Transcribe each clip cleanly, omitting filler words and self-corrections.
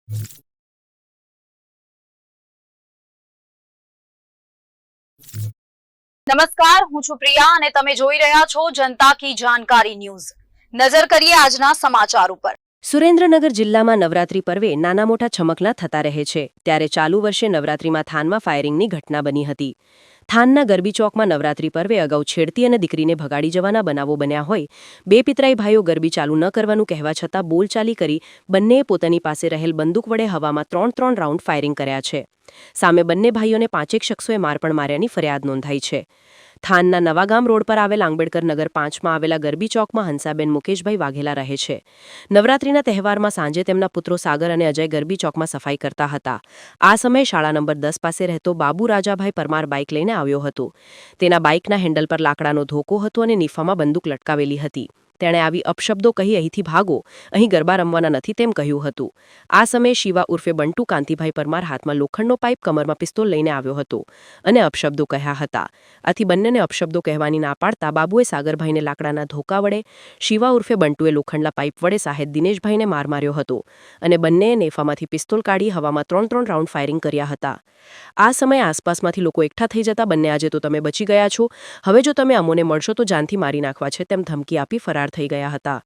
નમસ્કાર, હું છું પ્રિયા અને તમે જોઈ રહ્યા છો જનતા કી જાણકારી ન્યૂઝ। નજર કરીએ આજના સમાચાર ઉપર। સુરેન્દ્રનગર જિલ્લામાં નવરાત્રી પર્વે નાના મોટા છમકલા થતા રહે છે, ત્યારે ચાલુ વર્ષે નવરાત્રીમાં થાનમાં ફાયરિંગની ઘટના બની હતી। થાનના ગરબી ચોકમાં નવરાત્રી પર્વે અગાઉ છેડતી અને દીકરીને ભગાડી જવાના બનાવો બન્યા હોય। બે પિતરાઈ ભાઈઓ ગરબી ચાલુ ન કરવાનું કહેવા છતાં બોલચાલી કરી બંનેએ પોતાની પાસે રહેલ બંદૂક વડે હવામાં 3 રાઉન્ડ ફાયરિંગ કર્યા છે। સામે બંને ભાઈઓને 5 શખ્સોએ માર પણ માર્યાની ફરિયાદ નોંધાઈ છે। થાનના નવાગામ રોડ પર આવેલ આંબેડકર નગર 5માં આવેલા ગરબી ચોકમાં હંસાબેન મુકેશભાઈ વાઘેલા રહે છે। નવરાત્રીના તહેવારમાં સાંજે તેમના પુત્રો સાગર અને અજય ગરબી ચોકમાં સફાઈ કરતા હતા। આ સમયે શાળા નંબર 10 પાસે રહેતો બાબુ રાજાભાઈ પરમાર બાઇક લઈને આવ્યો હતો। તેના બાઇકના હેન્ડલ પર લાકડાનો ધોકો હતો અને નિફામાં બંદૂક લટકાવેલી હતી। તેણે આવી અપશબ્દો કહી અહીંથી ભાગો, અહીં ગરબા રમવાના નથી તેમ કહ્યું હતું। આ સમયે શિવા ઉર્ફે બંટુ કાંતિભાઈ પરમાર હાથમાં લોખંડનો પાઇપ, કમરમાં પિસ્તોલ લઈને આવ્યો હતો અને અપશબ્દો કહ્યા હતા। આથી બંનેને અપશબ્દો કહેવાની ના પાડતા બાબુએ સાગરભાઈને લાકડાના ધોકા વડે, શિવા ઉર્ફે બંટુએ લોખંડના પાઇપ વડે સાહેબ દિનેશભાઈને માર માર્યો હતો અને બંનેએ નેફામાંથી પિસ્તોલ કાઢી હવામાં 3 રાઉન્ડ ફાયરિંગ કર્યા હતા। આ સમયે આસપાસમાંથી લોકો એકઠા થઈ જતા બંને આજે તો તમે બચી ગયા છો, હવે જો તમે અમોને મળશો તો જાનથી મારી નાખવા છે તેમ ધમકી આપી ફરાર થઈ ગયા હતા।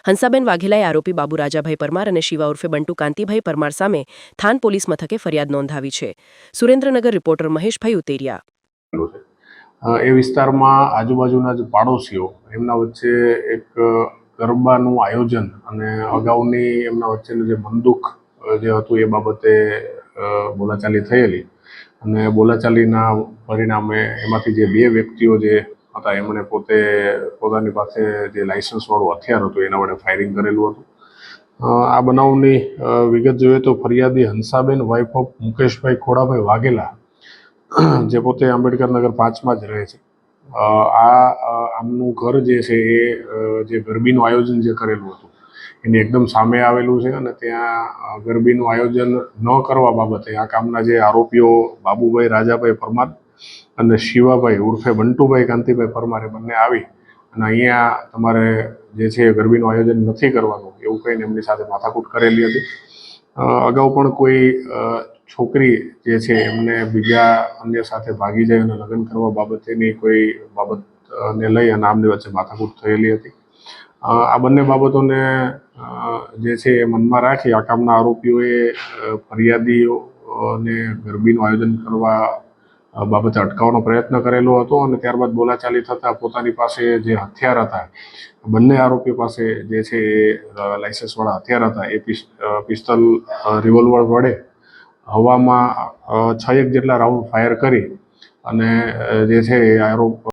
હંસાબેન વાઘેલાએ આરોપી બાબુ રાજાભાઈ પરમાર અને શિવા ઉર્ફે બંટુ કાંતિભાઈ પરમાર સામે થાન પોલીસ મથકે ફરિયાદ નોંધાવી છે। સુરેન્દ્રનગર રિપોર્ટર મહેશભાઈ ઉતેરિયા। એ વિસ્તારમાં આજુબાજુના જે પાડોશીઓ એમના વચ્ચે એક ગરબાનું આયોજન અને અગાઉની એમના વચ્ચેનું જે બંદૂક જે હતું એ બાબતે બોલાચાલી થયેલી અને બોલાચાલીના પરિણામે એમાંથી જે 2 વ્યક્તિઓ જે હતા એમણે પોતાની પાસે જે લાયસન્સવાળું હથિયાર હતું એના વડે ફાયરિંગ કરેલું હતું। આ બનાવની વિગત જોઈએ તો ફરિયાદી હંસાબેન વાઇફ ઓફ મુકેશભાઈ ખોડાભાઈ વાઘેલા, જે પોતે આંબેડકર નગર 5માં જ રહે છે। આમનું ઘર જે છે એ જે ગરબીનું આયોજન જે કરેલું હતું એની એકદમ સામે આવેલું છે અને ત્યાં ગરબીનું આયોજન ન કરવા બાબતે આ કામના જે આરોપીઓ બાબુભાઈ રાજાભાઈ પરમાર અને શિવાભાઈ ઉર્ફે બંટુભાઈ કાંતિભાઈ પરમારે બંને આવી અને અહીંયા તમારે જે છે ગરબીનું આયોજન નથી કરવાનું એવું કહીને એમની સાથે માથાકૂટ કરેલી હતી। અગાઉ પણ કોઈ છોકરી જે છે એમને બીજા અન્ય સાથે ભાગી જાય અને લગ્ન કરવા બાબતેની કોઈ બાબતને લઈ અને આમની વચ્ચે માથાકૂટ થયેલી હતી। આ બંને બાબતોને જે છે એ મનમાં રાખી આ કામના આરોપીઓએ ફરિયાદીઓને ગરબીનું આયોજન કરવા બાબતે અટકાવવાનો પ્રયત્ન કરેલો હતો અને ત્યારબાદ બોલાચાલી થતાં પોતાની પાસે જે હથિયાર હતા, બંને આરોપીઓ પાસે જે છે એ લાયસન્સવાળા હથિયાર હતા એ પિસ્તોલ રિવોલ્વર વડે હવામાં 6 જેટલા રાઉન્ડ ફાયર કરી અને જે છે એ